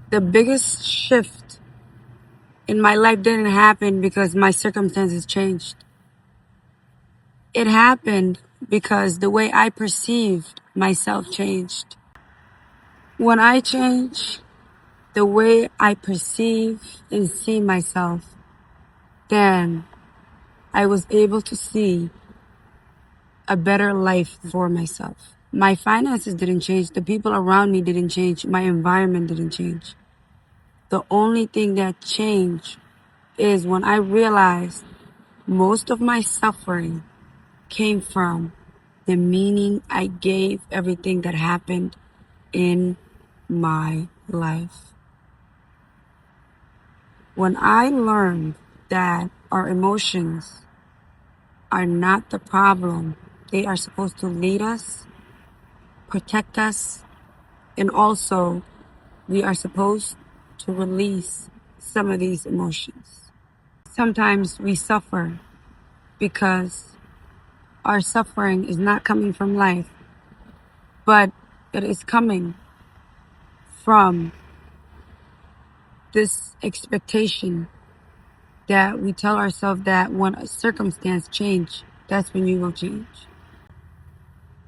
The biggest shift in my life didn't happen because my circumstances changed. It happened because the way I perceived myself changed. When I change the way I perceive and see myself, then I was able to see a better life for myself. My finances didn't change. The people around me didn't change. My environment didn't change. The only thing that changed is when I realized most of my suffering came from the meaning I gave everything that happened in my life. When I learned that our emotions are not the problem, they are supposed to lead us, protect us, and also we are supposed to release some of these emotions. Sometimes we suffer because our suffering is not coming from life, but it is coming from this expectation that we tell ourselves that when a circumstance change, that's when you will change.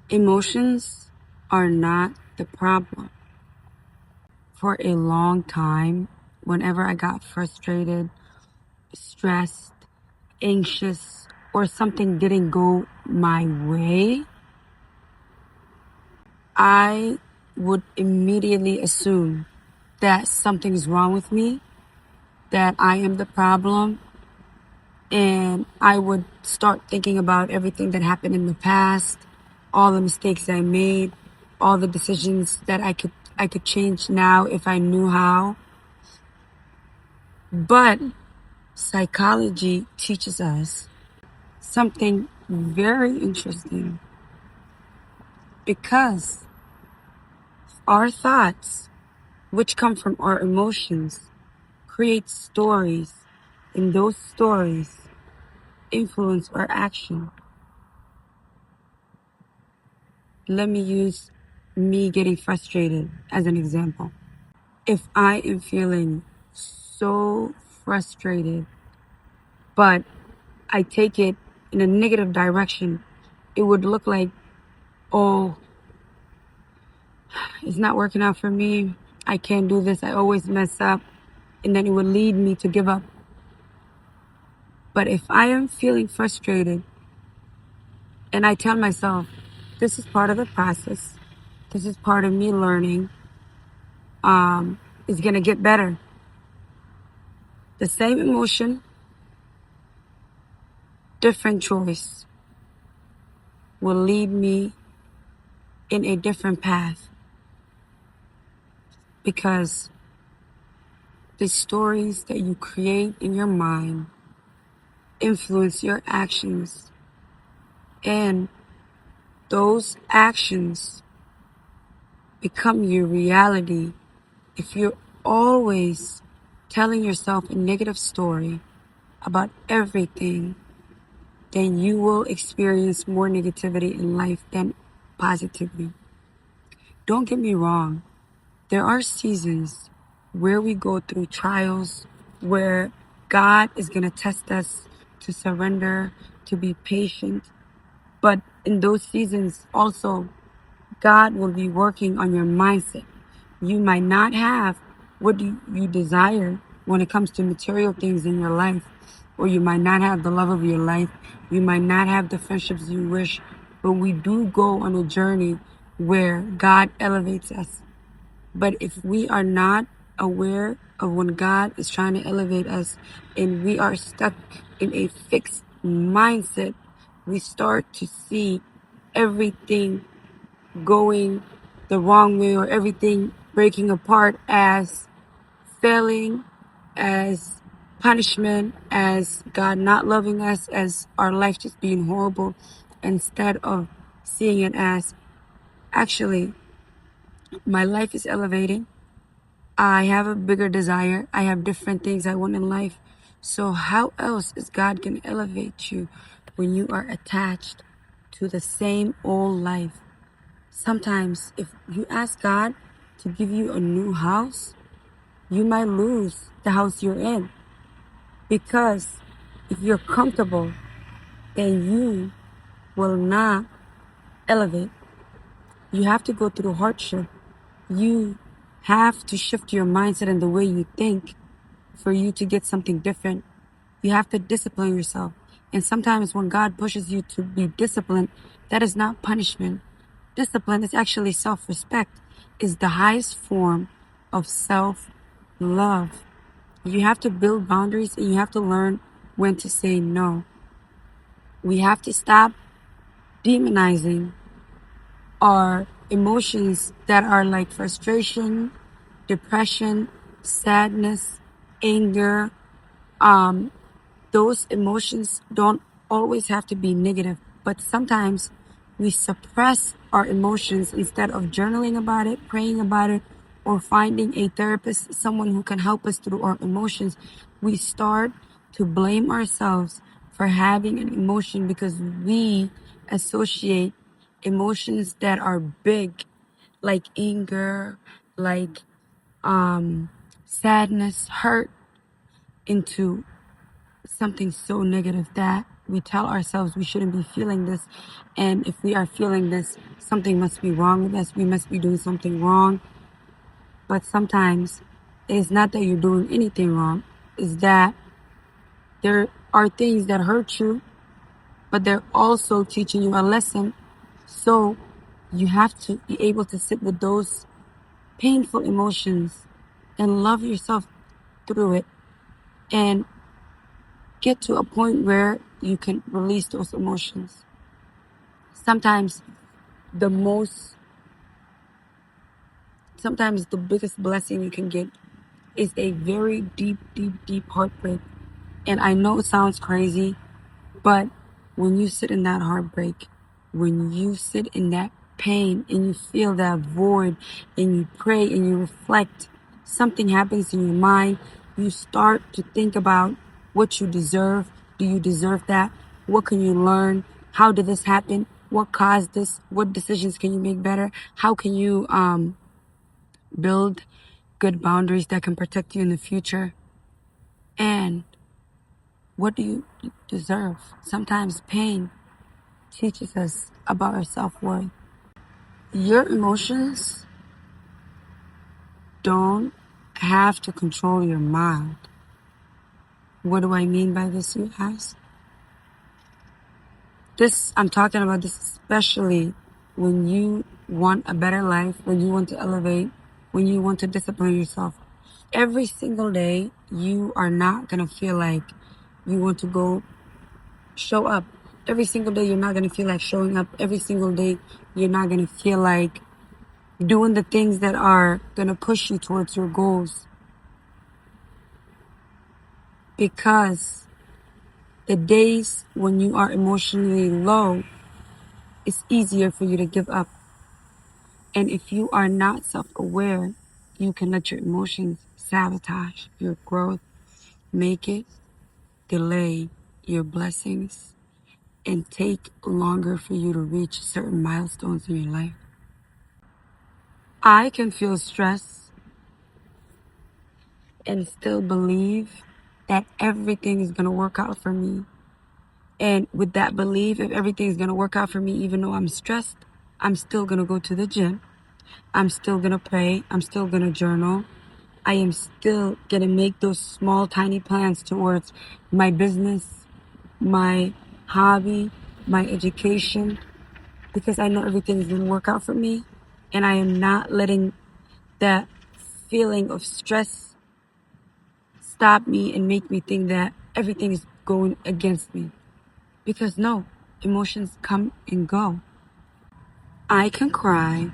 Emotions are not the problem. For a long time, whenever I got frustrated, stressed, anxious, or something didn't go my way, I would immediately assume that something's wrong with me, that I am the problem, and I would start thinking about everything that happened in the past, all the mistakes I made, all the decisions that I could change now if I knew how. But psychology teaches us something very interesting, because our thoughts, which come from our emotions, create stories, and those stories influence our action. Let me use me getting frustrated as an example. If I am feeling so frustrated, but I take it in a negative direction, it would look like, oh, it's not working out for me. I can't do this. I always mess up. And then it would lead me to give up. But if I am feeling frustrated and I tell myself, this is part of the process, this is part of me learning, it's going to get better. The same emotion, different choice will lead me in a different path, because the stories that you create in your mind influence your actions, and those actions become your reality. If you're always telling yourself a negative story about everything, then you will experience more negativity in life than positivity. Don't get me wrong. There are seasons where we go through trials, where God is going to test us to surrender, to be patient. But in those seasons also, God will be working on your mindset. You might not have what you desire when it comes to material things in your life, or you might not have the love of your life. You might not have the friendships you wish, but we do go on a journey where God elevates us. But if we are not aware of when God is trying to elevate us and we are stuck in a fixed mindset, we start to see everything going the wrong way, or everything breaking apart as failing, as punishment, as God not loving us, as our life just being horrible, instead of seeing it as, actually, my life is elevating. I have a bigger desire. I have different things I want in life. So how else is God going to elevate you when you are attached to the same old life? Sometimes if you ask God to give you a new house, you might lose the house you're in. Because if you're comfortable, then you will not elevate. You have to go through hardship. You have to shift your mindset and the way you think for you to get something different. You have to discipline yourself. And sometimes when God pushes you to be disciplined, that is not punishment. Discipline is actually self-respect, is the highest form of self-love. You have to build boundaries and you have to learn when to say no. We have to stop demonizing our emotions that are like frustration, depression, sadness, anger. Those emotions don't always have to be negative, but sometimes we suppress our emotions instead of journaling about it, praying about it, or finding a therapist, someone who can help us through our emotions. We start to blame ourselves for having an emotion because we associate emotions that are big, like anger, like sadness, hurt, into something so negative that we tell ourselves we shouldn't be feeling this. And if we are feeling this, something must be wrong with us. We must be doing something wrong. But sometimes it's not that you're doing anything wrong. It's that there are things that hurt you, but they're also teaching you a lesson. So you have to be able to sit with those painful emotions and love yourself through it and get to a point where you can release those emotions. Sometimes the most, sometimes the biggest blessing you can get is a very deep, deep, deep heartbreak. And I know it sounds crazy, but when you sit in that heartbreak, when you sit in that pain and you feel that void and you pray and you reflect, something happens in your mind. You start to think about what you deserve. Do you deserve that? What can you learn? How did this happen? What caused this? What decisions can you make better? How can you build good boundaries that can protect you in the future? And what do you deserve? Sometimes pain teaches us about our self-worth. Your emotions don't have to control your mind. What do I mean by this, you ask? I'm talking about this especially when you want a better life, when you want to elevate, when you want to discipline yourself. Every single day, you are not going to feel like you want to go show up. Every single day, you're not going to feel like showing up. Every single day, you're not going to feel like doing the things that are going to push you towards your goals. Because the days when you are emotionally low, it's easier for you to give up. And if you are not self-aware, you can let your emotions sabotage your growth, make it delay your blessings, and take longer for you to reach certain milestones in your life. I can feel stress and still believe that everything is going to work out for me. And with that belief, if everything's going to work out for me, even though I'm stressed, I'm still going to go to the gym. I'm still going to pray. I'm still going to journal. I am still going to make those small, tiny plans towards my business, my hobby, my education, because I know everything is going to work out for me. And I am not letting that feeling of stress stop me and make me think that everything is going against me. Because no, emotions come and go. I can cry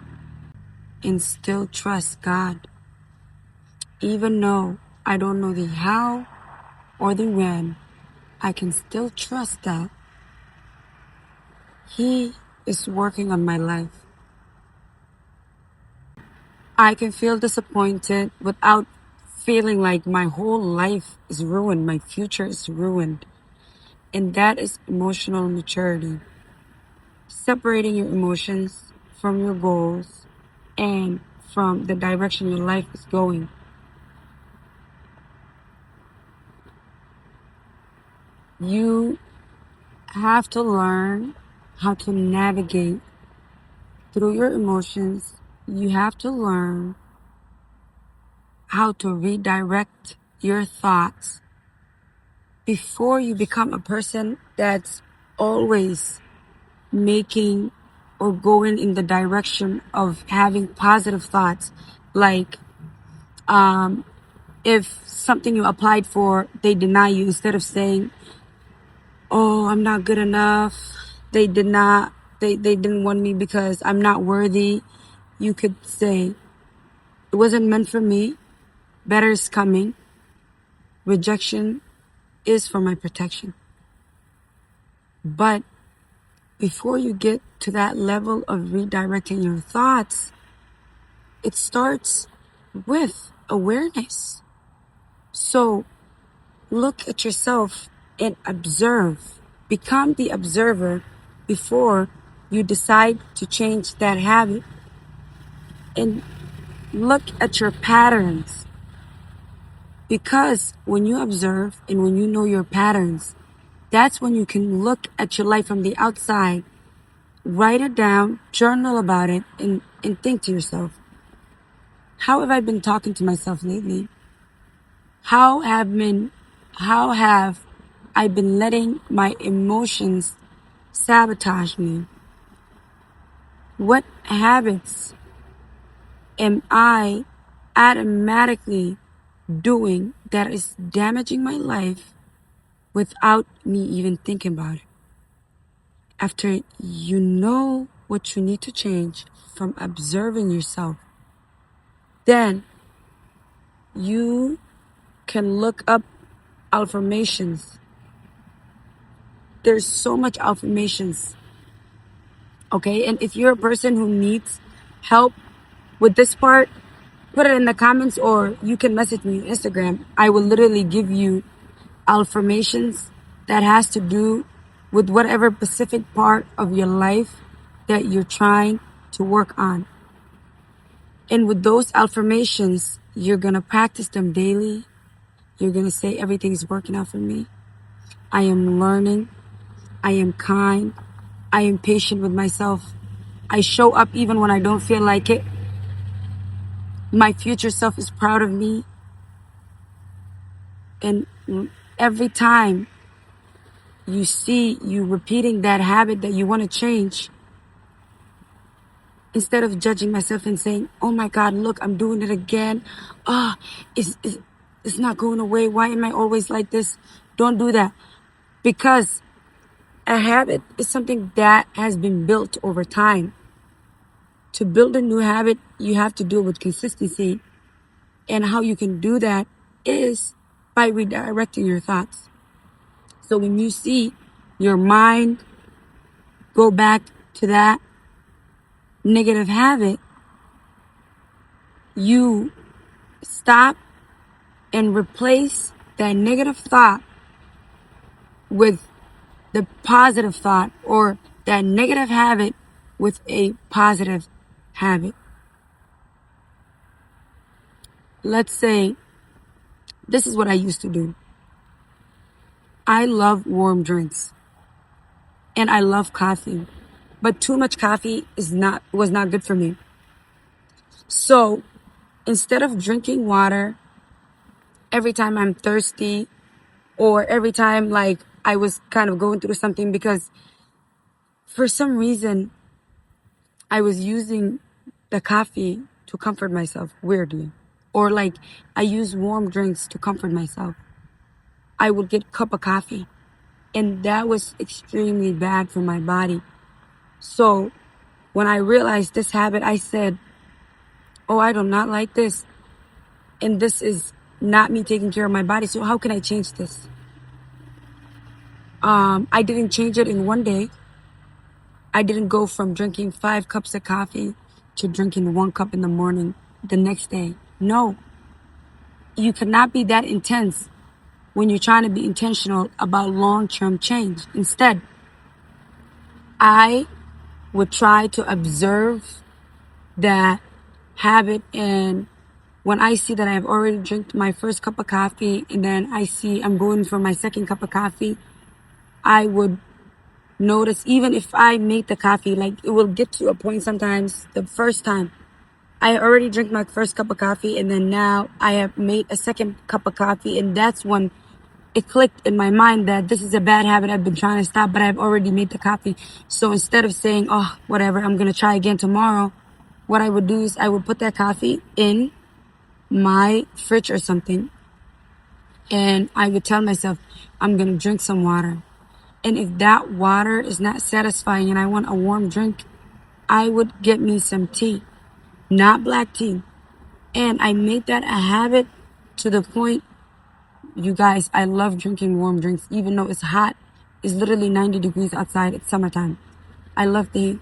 and still trust God. Even though I don't know the how or the when, I can still trust that He is working on my life. I can feel disappointed without feeling like my whole life is ruined, my future is ruined. And that is emotional maturity. Separating your emotions from your goals and from the direction your life is going. You have to learn how to navigate through your emotions. You have to learn how to redirect your thoughts before you become a person that's always making or going in the direction of having positive thoughts. Like, if something you applied for, they deny you, instead of saying, oh, I'm not good enough. They didn't want me because I'm not worthy. You could say, it wasn't meant for me. Better is coming. Rejection is for my protection. But before you get to that level of redirecting your thoughts, it starts with awareness. So look at yourself and observe. Become the observer before you decide to change that habit. And look at your patterns. Because when you observe and when you know your patterns, that's when you can look at your life from the outside, write it down, journal about it, and think to yourself, how have I been talking to myself lately? How have I been letting my emotions sabotage me? What habits am I automatically doing that is damaging my life without me even thinking about it? After you know what you need to change from observing yourself, then you can look up affirmations. There's so much affirmations. Okay, and if you're a person who needs help with this part, put it in the comments, or you can message me on Instagram. I will literally give you affirmations that has to do with whatever specific part of your life that you're trying to work on. And with those affirmations, you're gonna practice them daily. You're gonna say, everything's working out for me. I am learning. I am kind. I am patient with myself. I show up even when I don't feel like it. My future self is proud of me. And every time you see you repeating that habit that you want to change, instead of judging myself and saying, oh my God, look, I'm doing it again. It's not going away. Why am I always like this? Don't do that. Because a habit is something that has been built over time. To build a new habit, you have to do it with consistency. And how you can do that is by redirecting your thoughts. So when you see your mind go back to that negative habit, you stop and replace that negative thought with the positive thought, or that negative habit with a positive habit. Let's say, this is what I used to do. I love warm drinks and I love coffee, but too much coffee was not good for me. So instead of drinking water every time I'm thirsty, or every time like I was kind of going through something, because for some reason I was using the coffee to comfort myself weirdly, or like I use warm drinks to comfort myself. I would get a cup of coffee, and that was extremely bad for my body. So when I realized this habit, I said, oh, I do not like this, and this is not me taking care of my body. So how can I change this? I didn't change it in one day. I didn't go from drinking 5 cups of coffee to drinking 1 cup in the morning the next day. No, you cannot be that intense when you're trying to be intentional about long-term change. Instead, I would try to observe that habit, and when I see that I've already drank my first cup of coffee and then I see I'm going for my second cup of coffee, I would notice, even if I make the coffee, like it will get to a point sometimes, the first time I already drink my first cup of coffee, and then now I have made a second cup of coffee, and that's when it clicked in my mind that this is a bad habit I've been trying to stop, but I've already made the coffee. So instead of saying, oh, whatever, I'm going to try again tomorrow, what I would do is I would put that coffee in my fridge or something, and I would tell myself, I'm going to drink some water. And if that water is not satisfying and I want a warm drink, I would get me some tea, not black tea. And I made that a habit to the point, you guys, I love drinking warm drinks, even though it's hot. It's literally 90 degrees outside. It's summertime. I love the heat.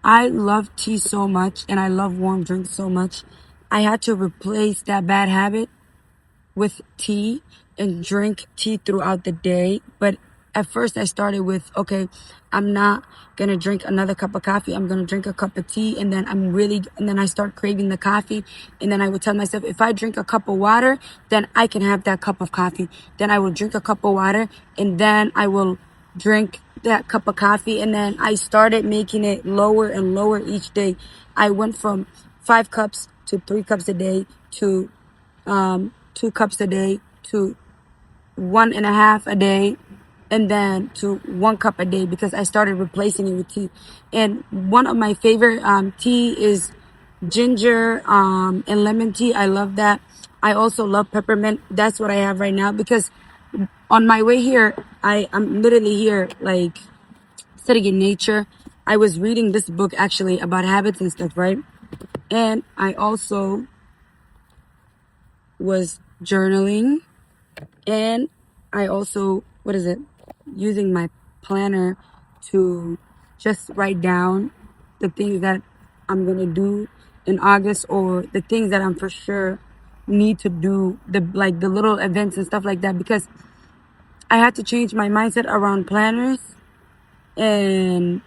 I love tea so much, and I love warm drinks so much. I had to replace that bad habit with tea and drink tea throughout the day. But at first I started with, okay, I'm not gonna drink another cup of coffee. I'm gonna drink a cup of tea, and then and then I start craving the coffee. And then I would tell myself, if I drink a cup of water, then I can have that cup of coffee. Then I will drink a cup of water, and then I will drink that cup of coffee. And then I started making it lower and lower each day. I went from 5 cups to 3 cups a day to 2 cups a day to 1.5 a day, and then to 1 cup a day, because I started replacing it with tea. And one of my favorite tea is ginger and lemon tea. I love that. I also love peppermint. That's what I have right now, because on my way here, I'm literally here like sitting in nature. I was reading this book actually about habits and stuff, right? And I also was journaling, and I also, using my planner to just write down the things that I'm going to do in August, or the things that I'm for sure need to do, the little events and stuff like that, because I had to change my mindset around planners. And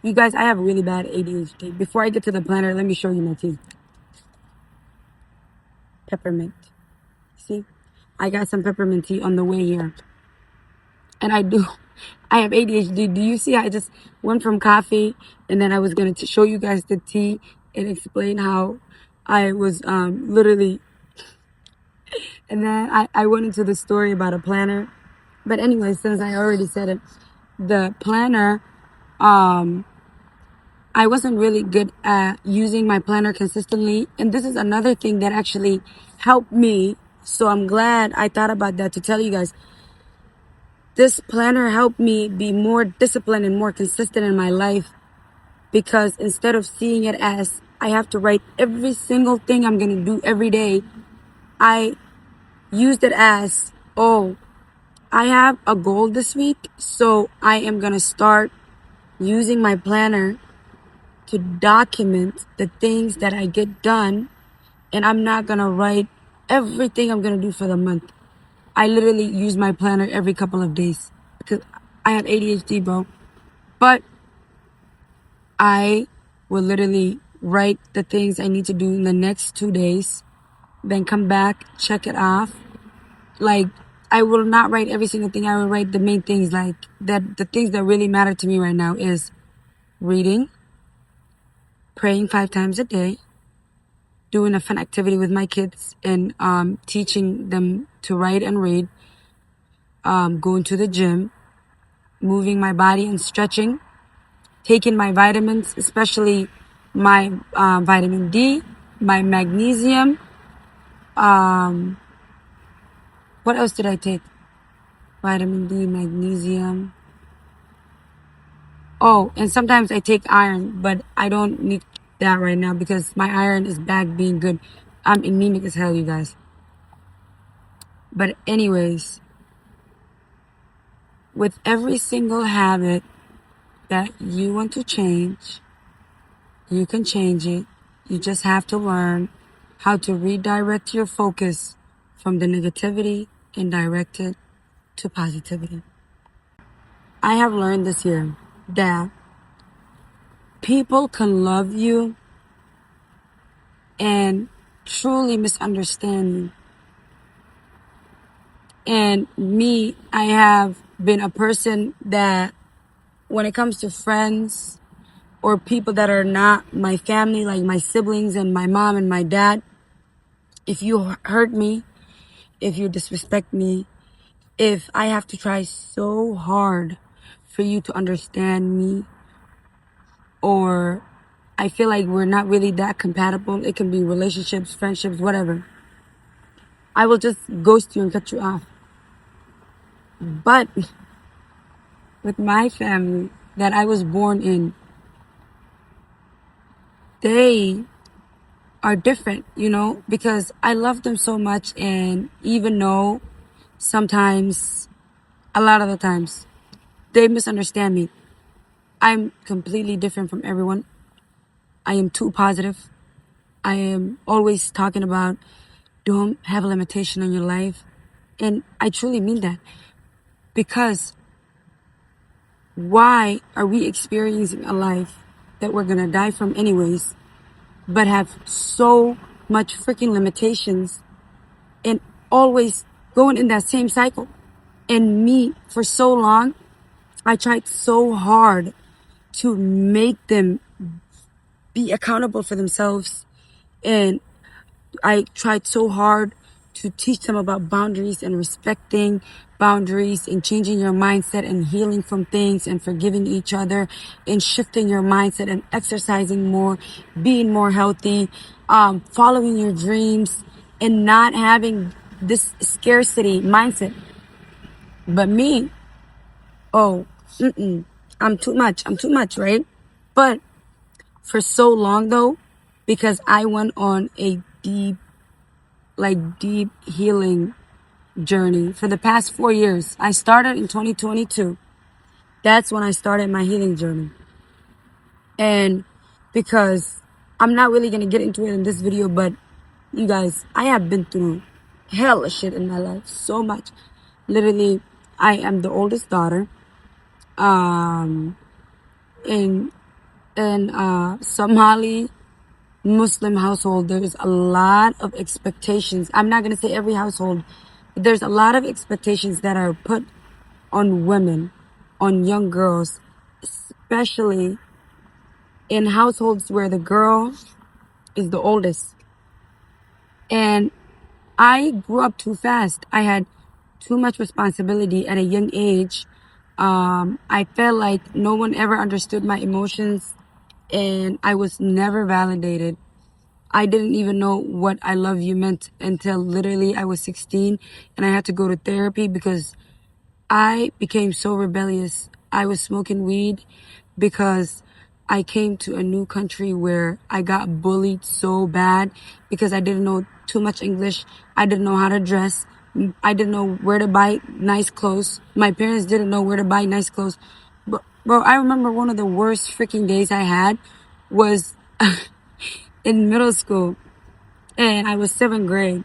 you guys, I have really bad ADHD. Before I get to the planner, let me show you my tea. Peppermint. See? I got some peppermint tea on the way here. And I have ADHD. Do you see? I just went from coffee, and then I was going to show you guys the tea and explain how I was literally, and then I went into the story about a planner. But anyway, since I already said it, the planner, I wasn't really good at using my planner consistently. And this is another thing that actually helped me. So I'm glad I thought about that to tell you guys. This planner helped me be more disciplined and more consistent in my life, because instead of seeing it as I have to write every single thing I'm going to do every day, I used it as, oh, I have a goal this week, so I am going to start using my planner to document the things that I get done, and I'm not going to write everything I'm going to do for the month. I literally use my planner every couple of days, because I have ADHD, bro. But I will literally write the things I need to do in the next 2 days, then come back, check it off. Like, I will not write every single thing. I will write the main things, like that. The things that really matter to me right now is reading, praying 5 times a day, doing a fun activity with my kids, and teaching them to write and read, going to the gym, moving my body and stretching, taking my vitamins, especially my vitamin D, my magnesium. What else did I take? Vitamin D, magnesium. Oh, and sometimes I take iron, but I don't need that right now because my iron is back being good. I'm anemic as hell, you guys. But anyways, with every single habit that you want to change, you can change it. You just have to learn how to redirect your focus from the negativity and direct it to positivity. I have learned this year that people can love you and truly misunderstand you. And me, I have been a person that when it comes to friends or people that are not my family, like my siblings and my mom and my dad, if you hurt me, if you disrespect me, if I have to try so hard for you to understand me, or I feel like we're not really that compatible, it can be relationships, friendships, whatever, I will just ghost you and cut you off. But with my family that I was born in, they are different, because I love them so much. And even though sometimes, a lot of the times, they misunderstand me, I'm completely different from everyone. I am too positive. I am always talking about don't have a limitation on your life. And I truly mean that, because why are we experiencing a life that we're going to die from anyways, but have so much freaking limitations and always going in that same cycle? And me, for so long, I tried so hard to make them be accountable for themselves. And I tried so hard to teach them about boundaries and respecting boundaries and changing your mindset and healing from things and forgiving each other and shifting your mindset and exercising more, being more healthy, following your dreams and not having this scarcity mindset. But me, oh, I'm too much, right? But for so long though, because I went on a deep healing journey for the past 4 years. I started in 2022. That's when I started my healing journey. And because I'm not really going to get into it in this video, but you guys, I have been through hell of shit in my life. So much. Literally, I am the oldest daughter. In Somali Muslim household, there's a lot of expectations. I'm not going to say every household, but there's a lot of expectations that are put on women, on young girls, especially in households where the girl is the oldest. And I grew up too fast. I had too much responsibility at a young age. I felt like no one ever understood my emotions and I was never validated. I didn't even know what I love you meant until literally I was 16 and I had to go to therapy because I became so rebellious. I was smoking weed because I came to a new country where I got bullied so bad because I didn't know too much English. I didn't know how to dress. I didn't know where to buy nice clothes. My parents didn't know where to buy nice clothes. Bro, I remember one of the worst freaking days I had was in middle school and I was 7th grade.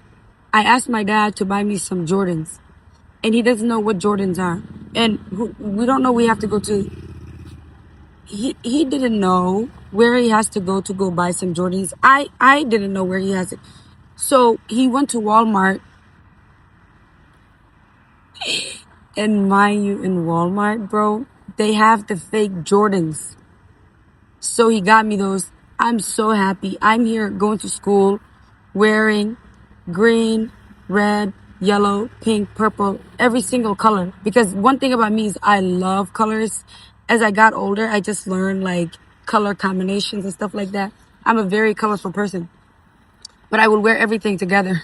I asked my dad to buy me some Jordans and he doesn't know what Jordans are. And we don't know we have to go to, he didn't know where he has to go buy some Jordans. I didn't know where he has it. So he went to Walmart, and mind you, in Walmart, bro, they have the fake Jordans. So he got me those. I'm so happy. I'm here going to school wearing green, red, yellow, pink, purple, every single color. Because one thing about me is I love colors. As I got older, I just learned like color combinations and stuff like that. I'm a very colorful person. But I would wear everything together.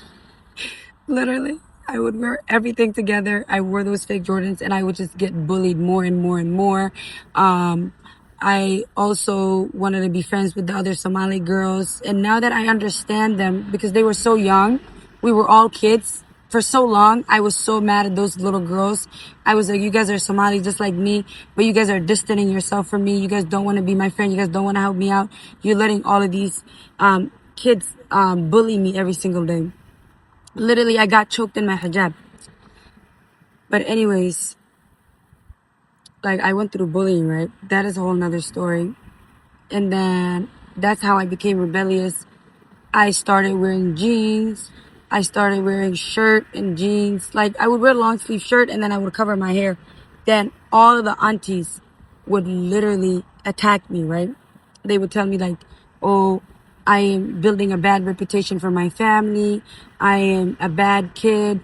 Literally. I would wear everything together. I wore those fake Jordans and I would just get bullied more and more and more. I also wanted to be friends with the other Somali girls. And now that I understand them, because they were so young, we were all kids. For so long, I was so mad at those little girls. I was like, you guys are Somali just like me, but you guys are distancing yourself from me. You guys don't want to be my friend. You guys don't want to help me out. You're letting all of these kids bully me every single day. Literally, I got choked in my hijab. But anyways, like I went through bullying, right? That is a whole nother story. And then that's how I became rebellious. I started wearing jeans. I started wearing shirt and jeans. Like I would wear a long sleeve shirt and then I would cover my hair. then all of the aunties would literally attack me, right? They would tell me like, oh, I am building a bad reputation for my family. I am a bad kid.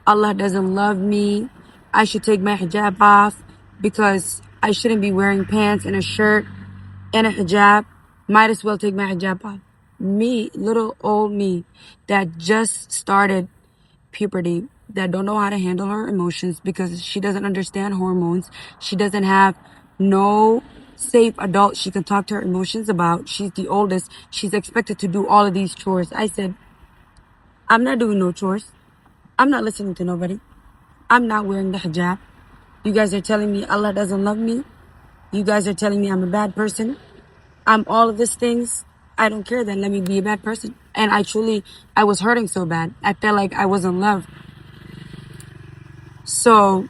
Allah doesn't love me. I should take my hijab off because I shouldn't be wearing pants and a shirt and a hijab. Might as well take my hijab off. Me, little old me, that just started puberty, that don't know how to handle her emotions because she doesn't understand hormones. She doesn't have no safe adult she can talk to her emotions about. She's the oldest. She's expected to do all of these chores. I said, I'm not doing no chores. I'm not listening to nobody. I'm not wearing the hijab. You guys are telling me Allah doesn't love me. You guys are telling me I'm a bad person. I'm all of these things. I don't care then. Let me be a bad person. And I was hurting so bad. I felt like I wasn't loved. So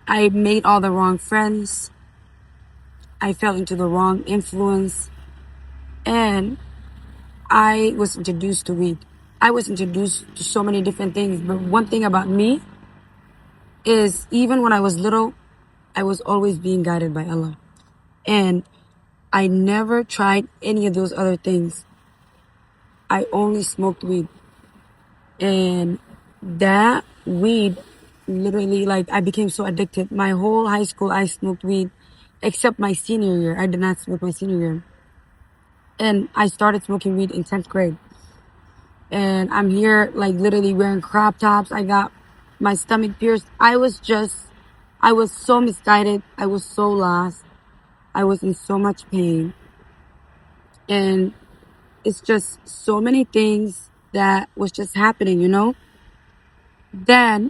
I made all the wrong friends. I fell into the wrong influence. And I was introduced to weed. I was introduced to so many different things. But one thing about me is even when I was little, I was always being guided by Allah. And I never tried any of those other things. I only smoked weed. And that weed literally, like, I became so addicted. My whole high school, I smoked weed, except my senior year. I did not smoke my senior year. And I started smoking weed in 10th grade. And I'm here, like, literally wearing crop tops. I got my stomach pierced. I was so misguided. I was so lost. I was in so much pain. And it's just so many things that was just happening, you know? Then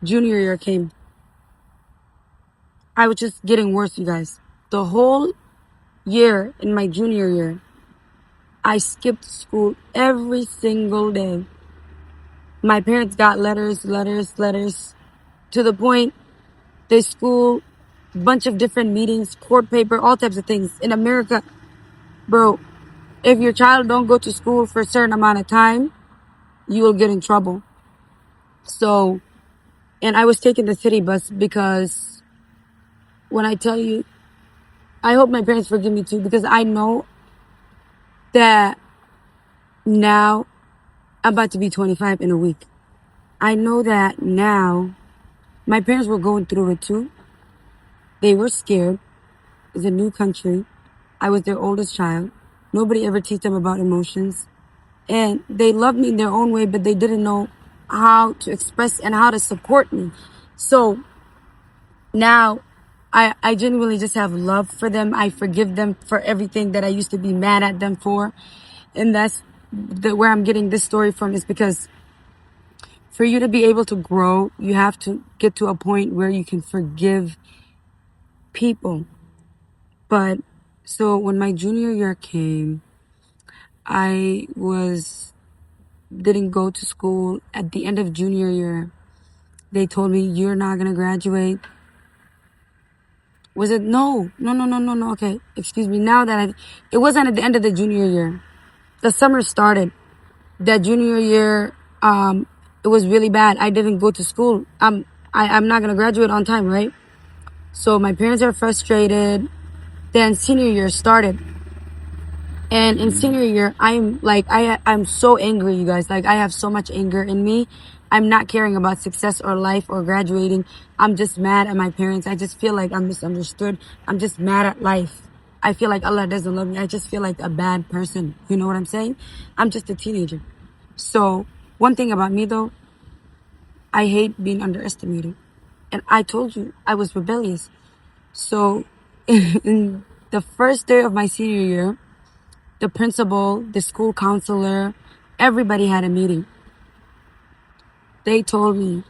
junior year came. I was just getting worse, you guys. The whole year in my junior year, I skipped school every single day. My parents got letters, to the point they school, bunch of different meetings, court paper, all types of things. In America, bro, if your child don't go to school for a certain amount of time, you will get in trouble. So, and I was taking the city bus because when I tell you, I hope my parents forgive me too, because I know that now I'm about to be 25 in a week. I know that now my parents were going through it too. They were scared. It's a new country. I was their oldest child. Nobody ever teach them about emotions. And they loved me in their own way, but they didn't know how to express and how to support me. So now I genuinely just have love for them. I forgive them for everything that I used to be mad at them for. And that's where I'm getting this story from, is because for you to be able to grow, you have to get to a point where you can forgive people. But so when my junior year came, I didn't go to school. At the end of junior year, they told me, you're not going to graduate. Was it? No. Okay. Excuse me. It wasn't at the end of the junior year. The summer started. That junior year, it was really bad. I didn't go to school. I'm not going to graduate on time, right? So my parents are frustrated. Then senior year started. And in senior year, I'm so angry, you guys. Like, I have so much anger in me. I'm not caring about success or life or graduating. I'm just mad at my parents. I just feel like I'm misunderstood. I'm just mad at life. I feel like Allah doesn't love me. I just feel like a bad person. You know what I'm saying? I'm just a teenager. So one thing about me though, I hate being underestimated. And I told you I was rebellious. So in the first day of my senior year, the principal, the school counselor, everybody had a meeting. They told me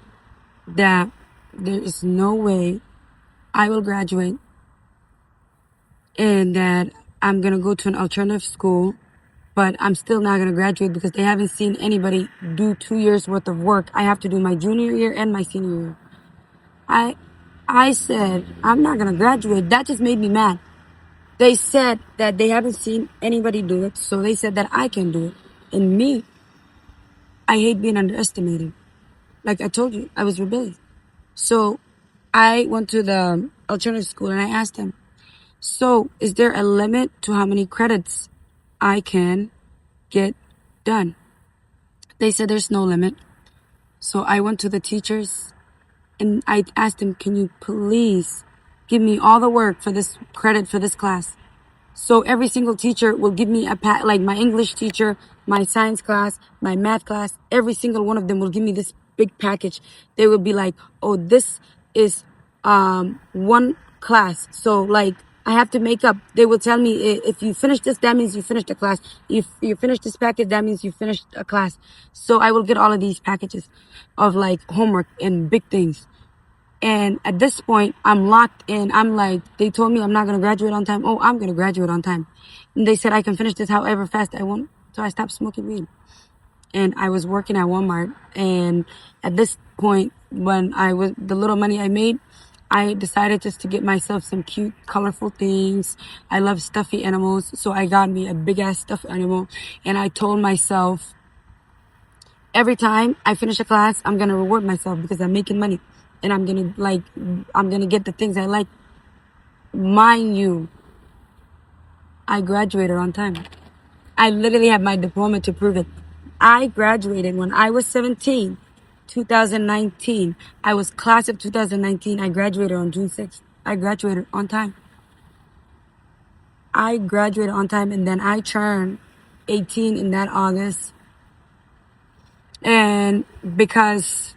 that there is no way I will graduate and that I'm going to go to an alternative school, but I'm still not going to graduate because they haven't seen anybody do 2 years worth of work. I have to do my junior year and my senior year. I said, I'm not going to graduate. That just made me mad. They said that they haven't seen anybody do it, so they said that I can do it. And me, I hate being underestimated. Like I told you, I was rebellious. So I went to the alternative school and I asked them, so is there a limit to how many credits I can get done? They said there's no limit. So I went to the teachers and I asked them, can you please give me all the work for this credit for this class? So every single teacher will give me like my English teacher, my science class, my math class, every single one of them will give me this big package. They will be like, oh, this is one class. So like I have to make up. They will tell me if you finish this, that means you finished a class. If you finish this package, that means you finished a class. So I will get all of these packages of like homework and big things. And at this point, I'm locked in. I'm like, they told me I'm not going to graduate on time. Oh, I'm going to graduate on time. And they said I can finish this however fast I want. So I stopped smoking weed. And I was working at Walmart. And at this point, when the little money I made, I decided just to get myself some cute, colorful things. I love stuffy animals. So I got me a big ass stuffed animal. And I told myself, every time I finish a class, I'm going to reward myself because I'm making money. And I'm going to get the things I like. Mind you, I graduated on time. I literally have my diploma to prove it. I graduated when I was 17, 2019. I was class of 2019. I graduated on June 6th. I graduated on time. And then I turned 18 in that August. And because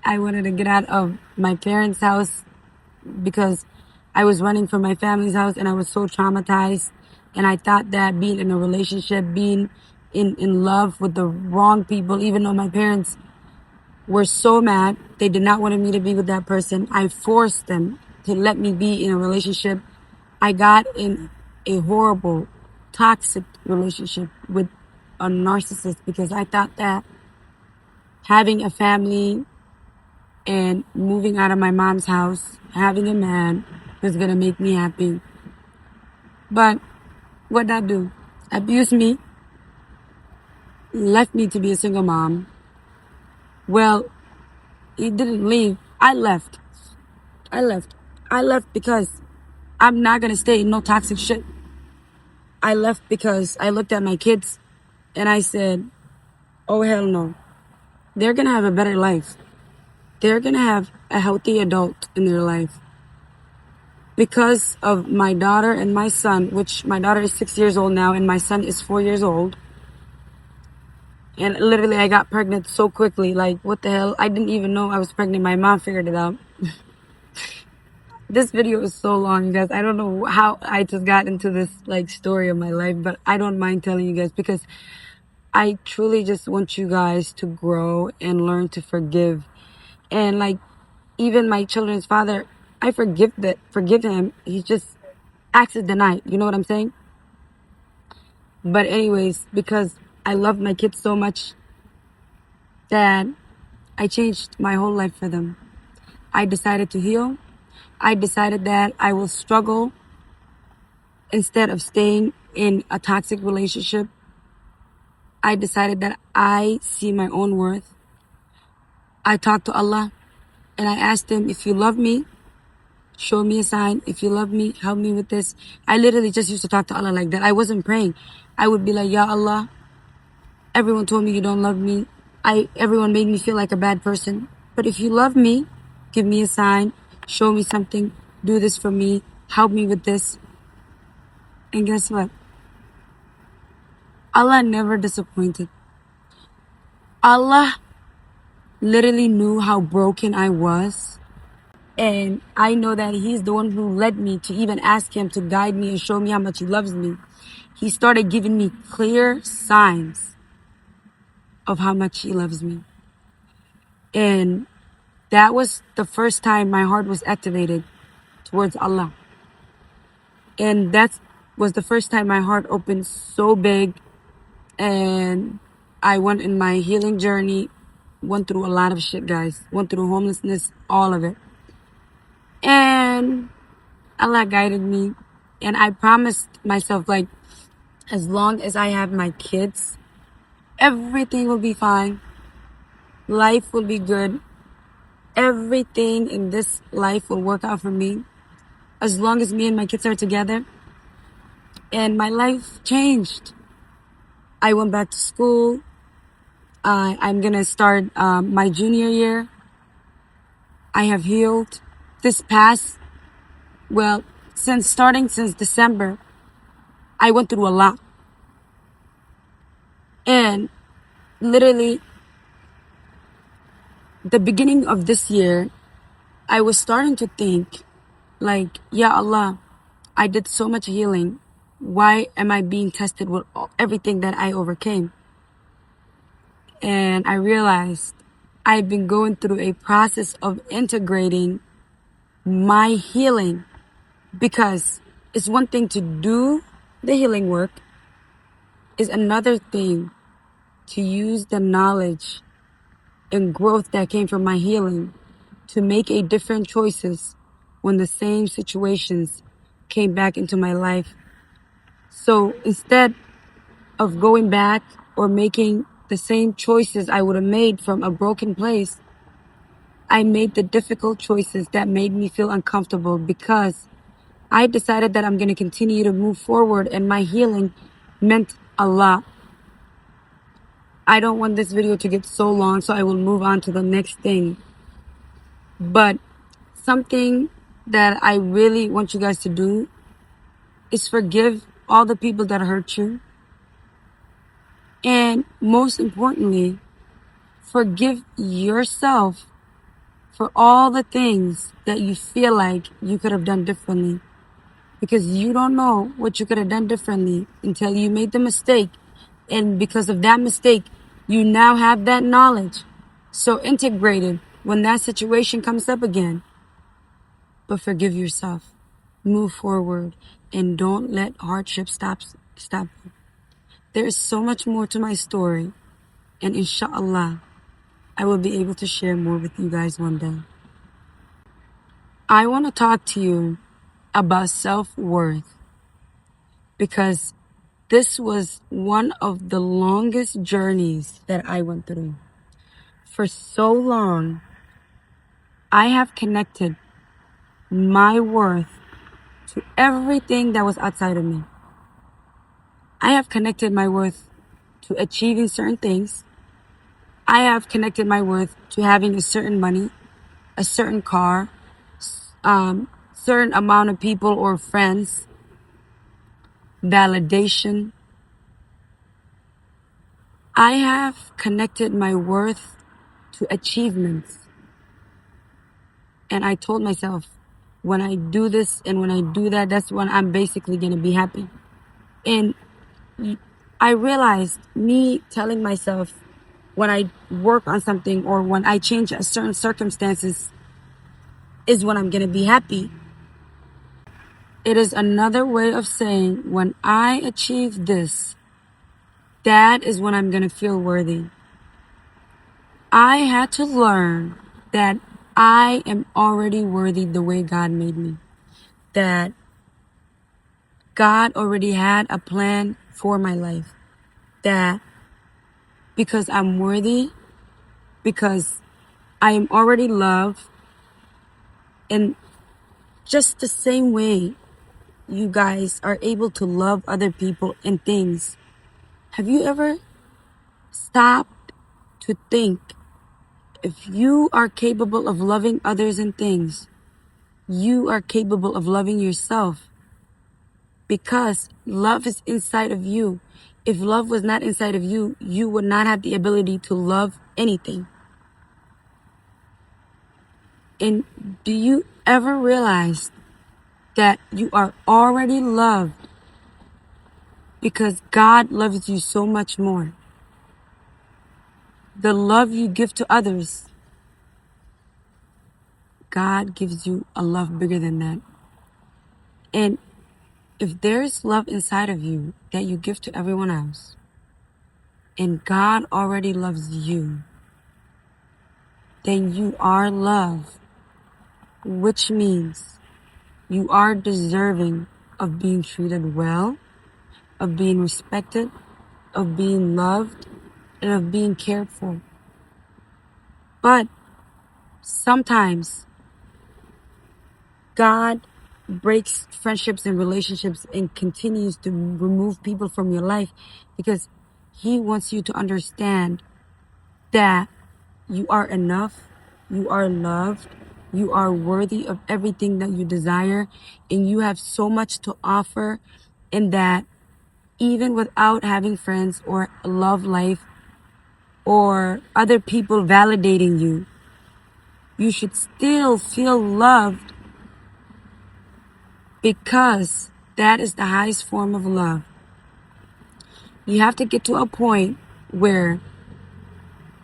I wanted to get out of my parents' house, because I was running from my family's house and I was so traumatized. And I thought that being in a relationship, being in love with the wrong people, even though my parents were so mad, they did not want me to be with that person. I forced them to let me be in a relationship. I got in a horrible, toxic relationship with a narcissist because I thought that having a family and moving out of my mom's house, having a man, was gonna make me happy. But what'd that do? Abused me, left me to be a single mom. Well, he didn't leave. I left. I left because I'm not gonna stay in no toxic shit. I left because I looked at my kids and I said, oh hell no. They're gonna have a better life. They're gonna have a healthy adult in their life. Because of my daughter and my son, which my daughter is 6 years old now and my son is 4 years old. And literally I got pregnant so quickly. Like, what the hell? I didn't even know I was pregnant. My mom figured it out. This video is so long, guys. I don't know how I just got into this like story of my life, but I don't mind telling you guys because I truly just want you guys to grow and learn to forgive. And like, even my children's father, I forgive him. He just acts as denied. You know what I'm saying? But anyways, because I love my kids so much that I changed my whole life for them. I decided to heal. I decided that I will struggle instead of staying in a toxic relationship. I decided that I see my own worth. I talked to Allah and I asked him, if you love me, show me a sign. If you love me, help me with this. I literally just used to talk to Allah like that. I wasn't praying. I would be like, Ya Allah, everyone told me you don't love me. Everyone made me feel like a bad person. But if you love me, give me a sign, show me something, do this for me, help me with this. And guess what? Allah never disappointed. Allah literally knew how broken I was. And I know that he's the one who led me to even ask him to guide me and show me how much he loves me. He started giving me clear signs of how much he loves me. And that was the first time my heart was activated towards Allah. And that was the first time my heart opened so big. And I went in my healing journey, went through a lot of shit, guys. Went through homelessness, all of it. And Allah guided me. And I promised myself, like, as long as I have my kids, everything will be fine. Life will be good. everything in this life will work out for me as long as me and my kids are together. And my life changed. I went back to school. I'm going to start my junior year. I have healed. This past, well, since December, I went through a lot. And literally, the beginning of this year, I was starting to think, like, Ya Allah, I did so much healing. Why am I being tested with everything that I overcame? And I realized I've been going through a process of integrating my healing, because it's one thing to do the healing work, it's another thing to use the knowledge and growth that came from my healing to make a different choices when the same situations came back into my life. So instead of going back or making the same choices I would have made from a broken place, I made the difficult choices that made me feel uncomfortable, because I decided that I'm going to continue to move forward, and my healing meant a lot. I don't want this video to get so long, so I will move on to the next thing. But something that I really want you guys to do is forgive all the people that hurt you. And most importantly, forgive yourself for all the things that you feel like you could have done differently. Because you don't know what you could have done differently until you made the mistake. And because of that mistake, you now have that knowledge. So integrated when that situation comes up again. But forgive yourself. Move forward. And don't let hardship stop you. There is so much more to my story. And inshallah, I will be able to share more with you guys one day. I want to talk to you about self-worth, because this was one of the longest journeys that I went through. For so long, I have connected my worth to everything that was outside of me. I have connected my worth to achieving certain things. I have connected my worth to having a certain money, a certain car, certain amount of people or friends, validation. I have connected my worth to achievements. And I told myself, when I do this and when I do that, that's when I'm basically going to be happy. And I realized me telling myself when I work on something or when I change a certain circumstances is when I'm going to be happy. It is another way of saying when I achieve this, that is when I'm going to feel worthy. I had to learn that I am already worthy the way God made me. That God already had a plan for my life. That because I'm worthy, because I am already loved, and just the same way you guys are able to love other people and things. Have you ever stopped to think, if you are capable of loving others and things, you are capable of loving yourself? Because love is inside of you. If love was not inside of you, you would not have the ability to love anything. And do you ever realize that you are already loved because God loves you so much more? The love you give to others, God gives you a love bigger than that. And if there's love inside of you that you give to everyone else, and God already loves you, then you are loved, which means you are deserving of being treated well, of being respected, of being loved, and of being cared for. But Sometimes God breaks friendships and relationships and continues to remove people from your life because He wants you to understand that you are enough, you are loved, you are worthy of everything that you desire, and you have so much to offer, and that even without having friends or a love life or other people validating you, you should still feel loved because that is the highest form of love. You have to get to a point where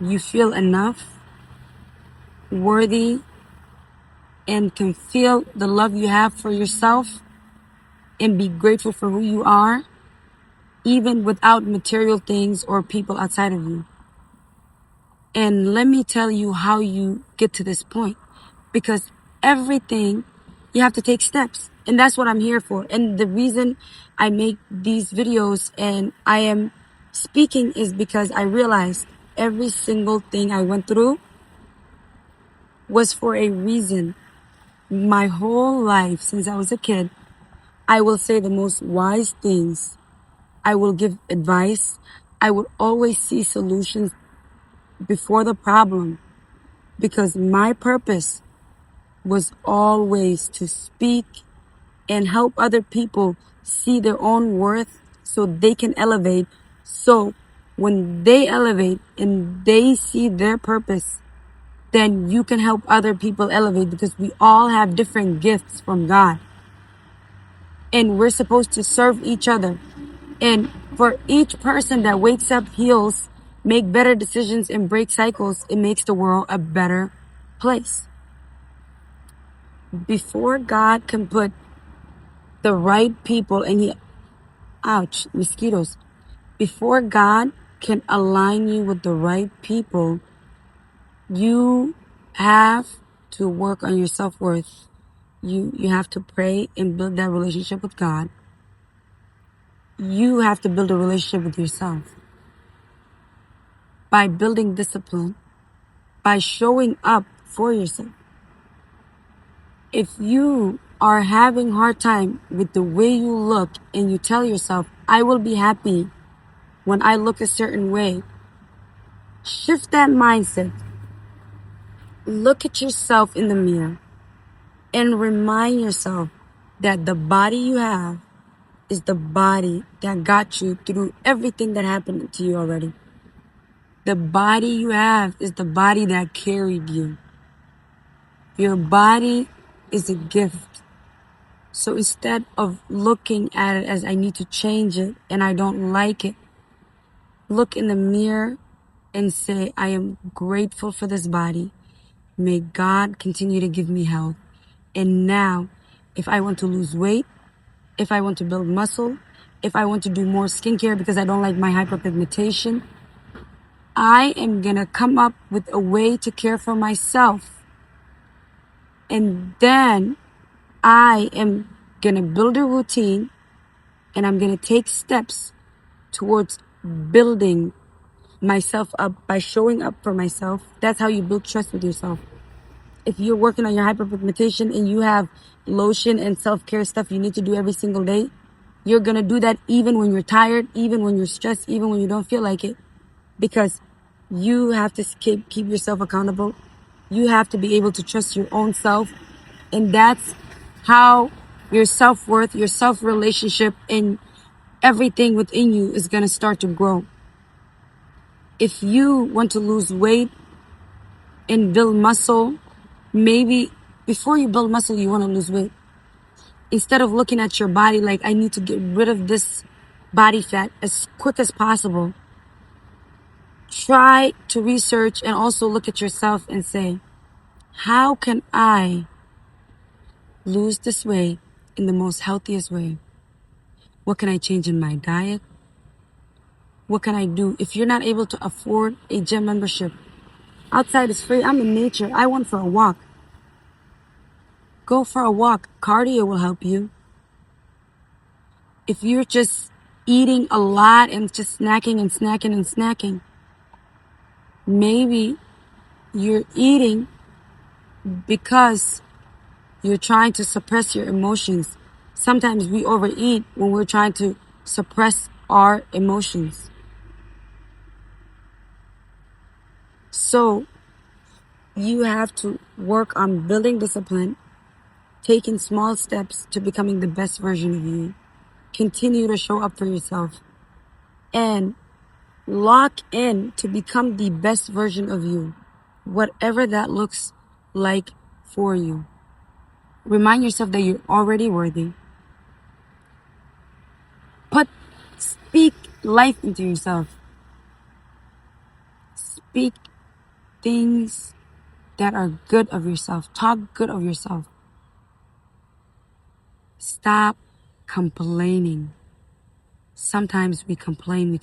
you feel enough, worthy, and can feel the love you have for yourself and be grateful for who you are, even without material things or people outside of you. And let me tell you how you get to this point, because everything, you have to take steps, and that's what I'm here for. And the reason I make these videos and I am speaking is because I realized every single thing I went through was for a reason. My whole life since I was a kid, I will say the most wise things. I will give advice. I would always see solutions before the problem, because my purpose was always to speak and help other people see their own worth so they can elevate. So when they elevate and they see their purpose, then you can help other people elevate, because we all have different gifts from God. And we're supposed to serve each other. And for each person that wakes up, heals, make better decisions, and break cycles, it makes the world a better place. Before God can put the right people ouch, mosquitoes. Before God can align you with the right people, you have to work on your self-worth. You have to pray and build that relationship with God. You have to build a relationship with yourself by building discipline, by showing up for yourself. If you are having a hard time with the way you look and you tell yourself, I will be happy when I look a certain way, shift that mindset. Look at yourself in the mirror and remind yourself that the body you have is the body that got you through everything that happened to you already. The body you have is the body that carried you. Your body is a gift. So instead of looking at it as I need to change it and I don't like it, look in the mirror and say, I am grateful for this body. May God continue to give me health. And now, if I want to lose weight, if I want to build muscle, if I want to do more skincare because I don't like my hyperpigmentation, I am going to come up with a way to care for myself. And then I am going to build a routine, and I'm going to take steps towards building myself up by showing up for myself. That's how you build trust with yourself. If you're working on your hyperpigmentation and you have lotion and self-care stuff you need to do every single day, you're going to do that even when you're tired, even when you're stressed, even when you don't feel like it, because you have to keep yourself accountable. You have to be able to trust your own self. And that's how your self-worth, your self-relationship, and everything within you is going to start to grow. If you want to lose weight and build muscle, maybe before you build muscle, you want to lose weight. Instead of looking at your body like, I need to get rid of this body fat as quick as possible, try to research and also look at yourself and say, how can I lose this weight in the most healthiest way? What can I change in my diet? What can I do? If you're not able to afford a gym membership, outside is free. I'm in nature. I went for a walk. Go for a walk. Cardio will help you. If you're just eating a lot and just snacking and snacking and snacking, maybe you're eating because you're trying to suppress your emotions. Sometimes we overeat when we're trying to suppress our emotions. So you have to work on building discipline, taking small steps to becoming the best version of you. Continue to show up for yourself and lock in to become the best version of you, whatever that looks like for you. Remind yourself that you're already worthy. Speak life into yourself. Speak things that are good of yourself. Talk good of yourself. Stop complaining. Sometimes we complain.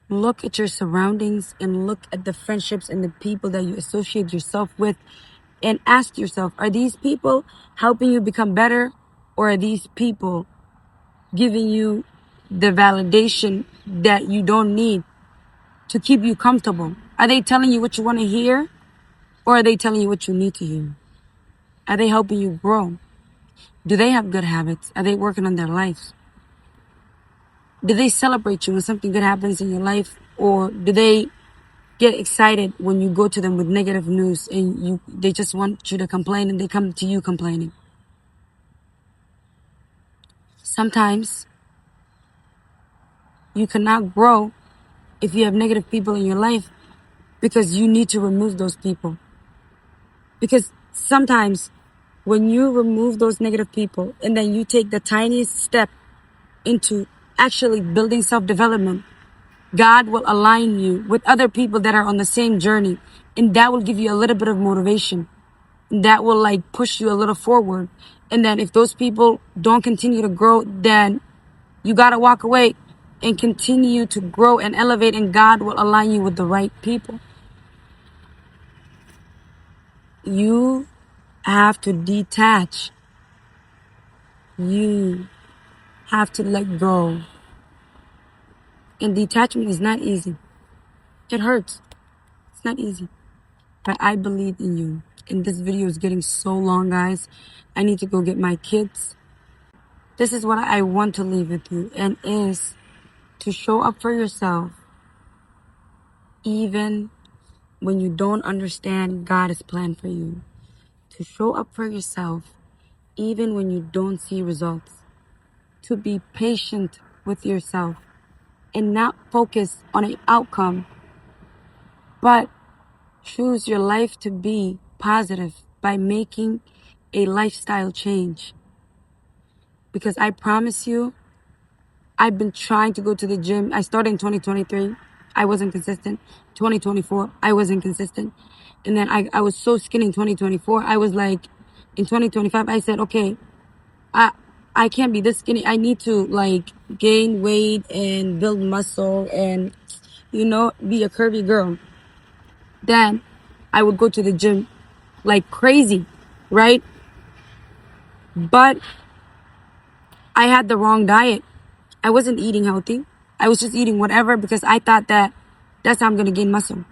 Look at your surroundings and look at the friendships and the people that you associate yourself with and ask yourself, are these people helping you become better, or are these people giving you the validation that you don't need to keep you comfortable? Are they telling you what you want to hear, or are they telling you what you need to hear? Are they helping you grow? Do they have good habits? Are they working on their lives? Do they celebrate you when something good happens in your life, or do they get excited when you go to them with negative news and they just want you to complain and they come to you complaining? Sometimes you cannot grow if you have negative people in your life, because you need to remove those people. Because sometimes when you remove those negative people and then you take the tiniest step into actually building self-development, God will align you with other people that are on the same journey, and that will give you a little bit of motivation. That will like push you a little forward. And then if those people don't continue to grow, then you got to walk away and continue to grow and elevate, and God will align you with the right people. You have to detach. You have to let go. And detachment is not easy. It hurts. It's not easy. But I believe in you. And this video is getting so long, guys. I need to go get my kids. This is what I want to leave with you, and is to show up for yourself even when you don't understand God's plan for you. To show up for yourself even when you don't see results. To be patient with yourself and not focus on an outcome, but choose your life to be positive by making a lifestyle change. Because I promise you, I've been trying to go to the gym. I started in 2023. I wasn't consistent. 2024, I wasn't consistent. And then I was so skinny in 2024. I was like, in 2025, I said, okay, I can't be this skinny. I need to like gain weight and build muscle and, be a curvy girl. Then I would go to the gym like crazy, right? But I had the wrong diet. I wasn't eating healthy. I was just eating whatever because I thought that that's how I'm going to gain muscle.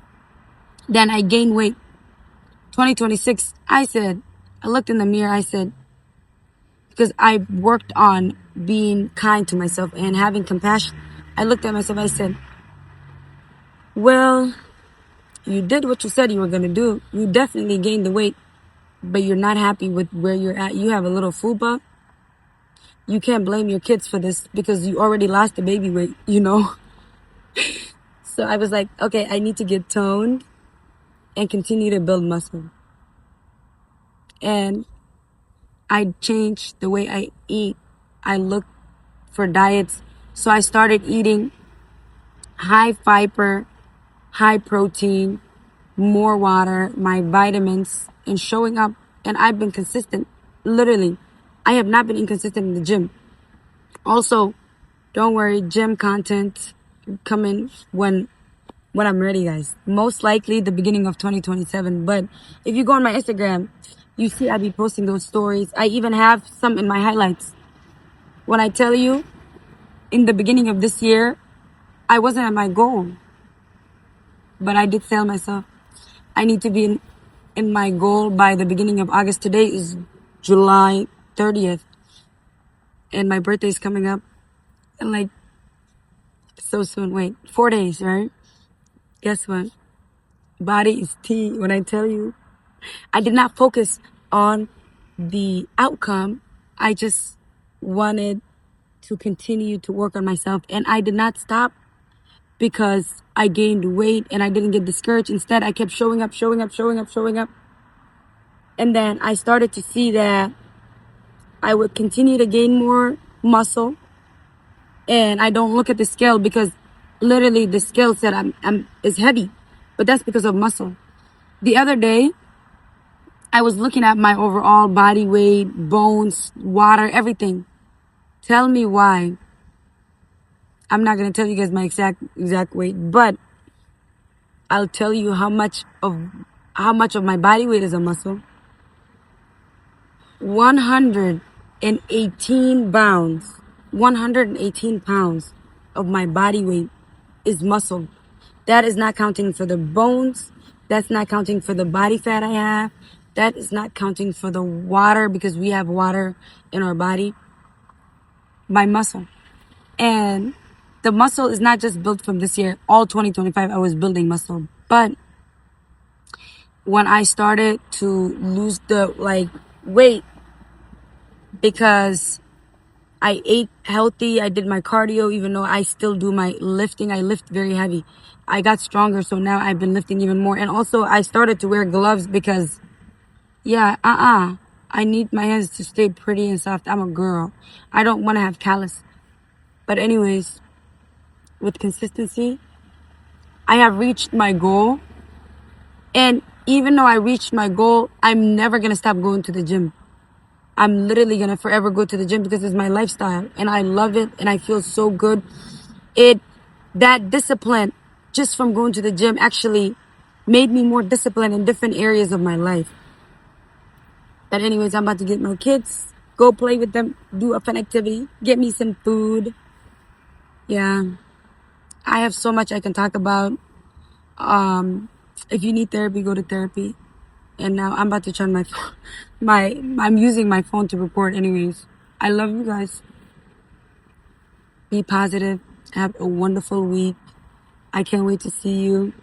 Then I gained weight. 2026, I looked in the mirror, I said, because I worked on being kind to myself and having compassion. I looked at myself, I said, well, you did what you said you were going to do. You definitely gained the weight, but you're not happy with where you're at. You have a little fupa. You can't blame your kids for this because you already lost the baby weight, So I was like, okay, I need to get toned and continue to build muscle. And I changed the way I eat. I looked for diets. So I started eating high fiber, high protein, more water, my vitamins, and showing up. And I've been consistent. Literally, I have not been inconsistent in the gym. Also, don't worry, gym content coming when I'm ready, guys. Most likely the beginning of 2027. But if you go on my Instagram, you see I be posting those stories. I even have some in my highlights. When I tell you, in the beginning of this year, I wasn't at my goal. But I did tell myself, I need to be in my goal by the beginning of August. Today is July 30th, and my birthday is coming up. And like, so soon. Wait, 4 days, right? Guess what? Body is tea. When I tell you, I did not focus on the outcome. I just wanted to continue to work on myself. And I did not stop because I gained weight and I didn't get discouraged. Instead, I kept showing up, showing up, showing up, showing up. And then I started to see that I would continue to gain more muscle. And I don't look at the scale because literally the scale said is heavy, but that's because of muscle. The other day, I was looking at my overall body weight, bones, water, everything. Tell me why. I'm not gonna tell you guys my exact weight, but I'll tell you how much of my body weight is a muscle. 118 pounds. 118 pounds of my body weight is muscle. That is not counting for the bones. That's not counting for the body fat I have. That is not counting for the water, because we have water in our body. My muscle. And the muscle is not just built from this year. All 2025, I was building muscle. But when I started to lose the weight, because I ate healthy, I did my cardio, even though I still do my lifting. I lift very heavy. I got stronger, so now I've been lifting even more. And also, I started to wear gloves because, I need my hands to stay pretty and soft. I'm a girl. I don't want to have callus. But anyways, with consistency, I have reached my goal. And even though I reached my goal, I'm never going to stop going to the gym. I'm literally going to forever go to the gym because it's my lifestyle and I love it and I feel so good. That discipline just from going to the gym actually made me more disciplined in different areas of my life. But anyways, I'm about to get my kids, go play with them, do a fun activity, get me some food. Yeah. I have so much I can talk about. If you need therapy, go to therapy. And now I'm about to turn my phone. I'm using my phone to record anyways. I love you guys. Be positive. Have a wonderful week. I can't wait to see you.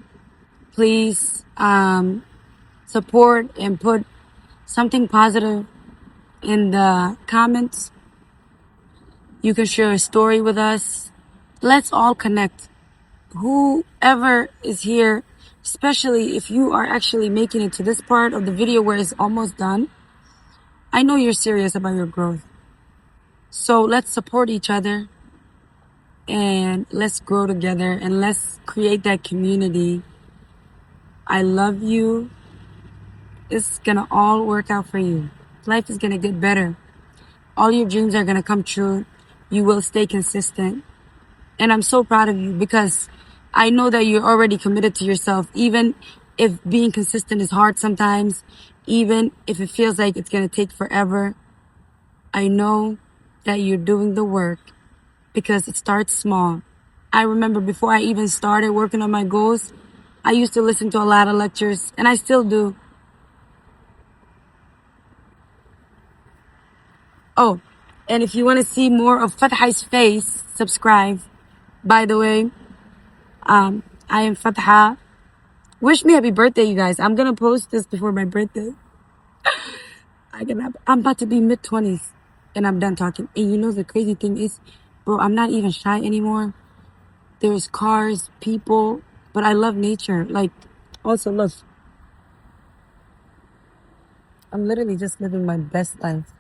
Please support and put something positive in the comments. You can share a story with us. Let's all connect. Whoever is here, especially if you are actually making it to this part of the video where it's almost done, I know you're serious about your growth. So let's support each other and let's grow together and let's create that community. I love you. It's gonna all work out for you. Life is gonna get better. All your dreams are gonna come true. You will stay consistent. And I'm so proud of you because I know that you're already committed to yourself, even if being consistent is hard sometimes, even if it feels like it's going to take forever. I know that you're doing the work because it starts small. I remember before I even started working on my goals, I used to listen to a lot of lectures, and I still do. Oh, and if you want to see more of Fatha's face, subscribe. By the way, I am Fatha. Wish me happy birthday, you guys. I'm gonna post this before my birthday. I'm about to be mid-20s and I'm done talking. And you know the crazy thing is, bro, I'm not even shy anymore. There's cars, people, but I love nature. Also look, I'm literally just living my best life.